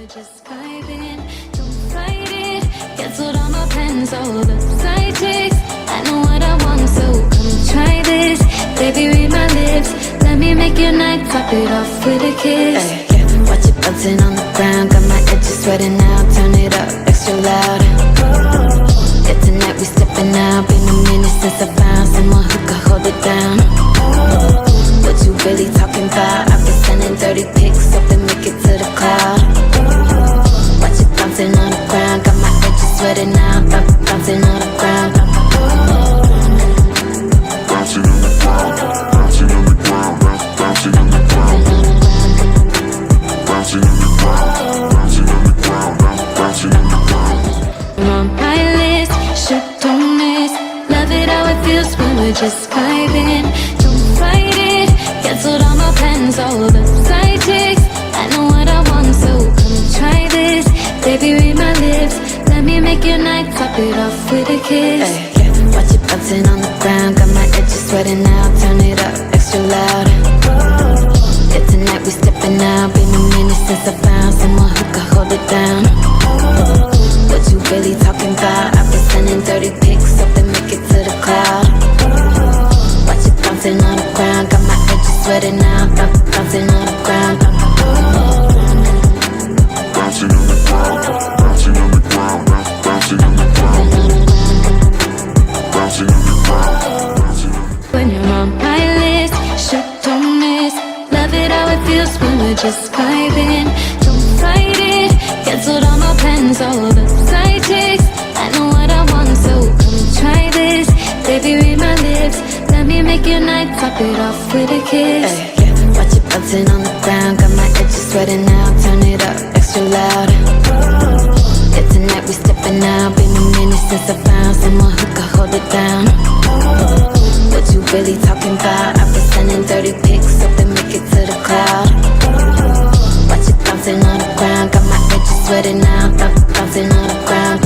we're just vibing. Don't fight it. Canceled all my plans, all the side chicks. I know what I want, so come try this. Baby, read my lips. Let me make your night, top it off with a kiss. Ay, yeah. Watch it bouncing on the ground. Got my edges sweating now. Turn it up extra loud. Yeah, tonight we stepping out. Been a minute since I found someone who could hold it down. What you really talking about? I've been sending dirty pics, hope they make it to the cloud. Watch it bouncing on the ground. Got my edges sweating now. Bouncing on the ground. Bouncing on the ground, bouncing on the ground, bouncing on the ground, bouncing on the ground, bouncing on the ground, bouncing on the ground. I'm on my list, should don't miss. Love it how it feels when we're just vibing. Don't fight it, canceled all my plans, all the side chicks. I know what I want, so come try this. Baby, read my lips, let me make your night, top it off with a kiss. Ay, yeah. Watch it bouncing on the ground. Got my edges sweating now. Turn it up extra loud. Yeah, tonight we stepping out. Been a minute since I found someone who could hold it down. What you really talking about? I've been sending dirty pics, hope they make it to the cloud. Watch it bouncing on the ground. Got my edges sweating now. Bouncing on the ground. Bouncing on the ground, bouncing on the ground, bouncing on the ground, bouncing on the ground, bouncing on the ground. When you're on my list, should don't miss. Love it how it feels when we're just vibing. Don't fight it, canceled all my plans, all the side chicks. I know what I want, so come try this. Baby, read my lips, let me make your night, top it off with a kiss. Ay, yeah. Watch it bouncing on the ground. Got my edges sweating now. Turn it up extra loud. Yeah, tonight we stepping out. Been a minute since I found someone who could hold it down. What you really talking about? I've been sending dirty pics, hope they make it to the cloud. Watch it bouncing on the ground. Got my edges sweating now. Bouncing on the ground.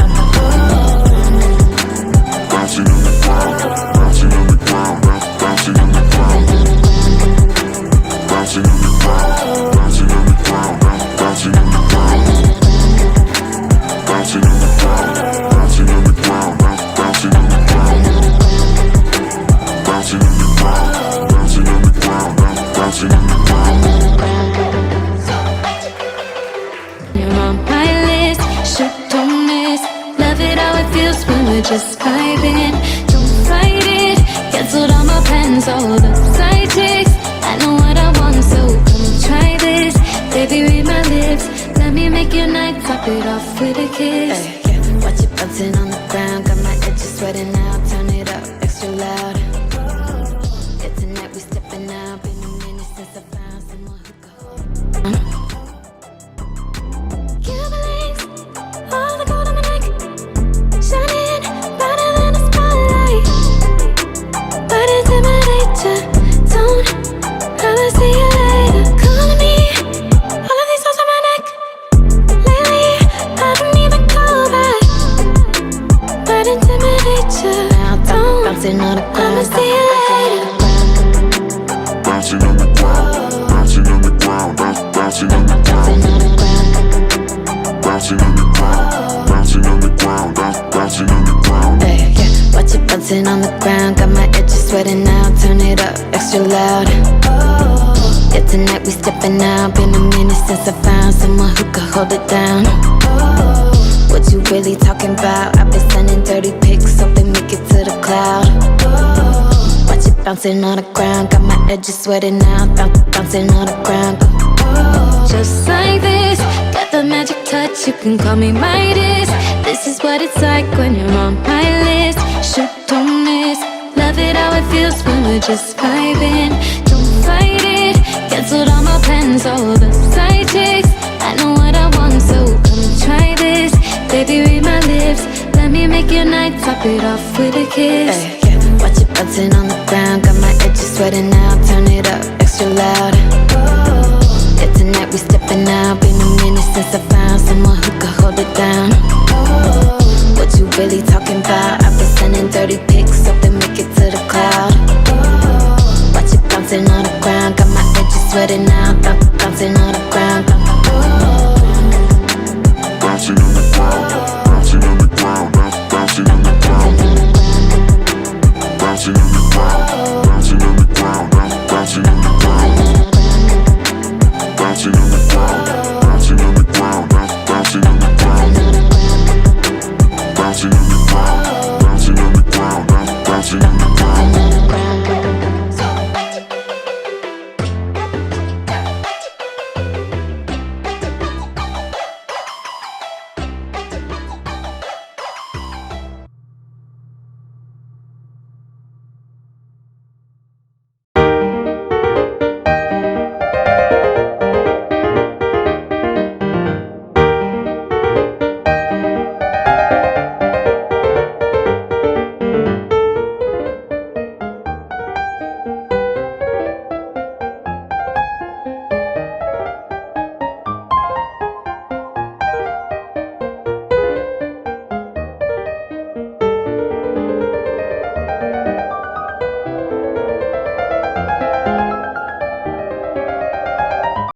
Bouncing on the ground, bouncing on the ground, bouncing on the ground, bouncing on the ground, bouncing on the ground, bouncing on the ground, bouncing on the ground, bouncing on the ground, bouncing on the ground, bouncing on the ground, bouncing on the ground, bouncing on the ground. You're on my list, should don't miss. Love it how it feels when we're just vibing. Don't fight it, canceled all my plans, all the side chicks. I know what I want, so come try this. Baby, read my lips, let me make your night, top it off with a kiss. Ay, yeah. Watch it bouncing on the ground. Got my edges sweating now. Turn it up extra loud. Yeah, tonight we stepping out. Been a minute since I found someone who could hold it down. Cubalings, all the gold on my neck, shining brighter than the spotlight. But intimidate ya, don't ever see you later. Calling me, all of these songs on my neck. Lately, I don't even call back. But intimidate ya, don't Bouncing on the ground. ever see you later. Bouncing on the ground, bouncing on the ground, bouncing on the Bouncing ground, on the ground. bouncing on the ground, bouncing on the ground, bouncing on the ground. Ay, yeah. Watch it bouncing on the ground. Got my edges sweating now. Turn it up extra loud. Yeah, tonight we stepping out. Been a minute since I found someone who could hold it down. What you really talking about? I've been sending dirty pics, hope they make it to the cloud. Watch it bouncing on the ground. Got my edges sweating now. Bouncing on the ground. Just like this, got the magic touch, you can call me Midas. This is what it's like when you're on my list. Should don't miss, love it how it feels when we're just vibing. Don't fight it, canceled all my plans, all the side chicks. I know what I want, so come try this. Baby, read my lips, let me make your night, top it off with a kiss. Ay, yeah. Watch it bouncing on the ground. Got my edges sweating now. Turn it up extra loud. Yeah, tonight we stepping out. Been a minute since I found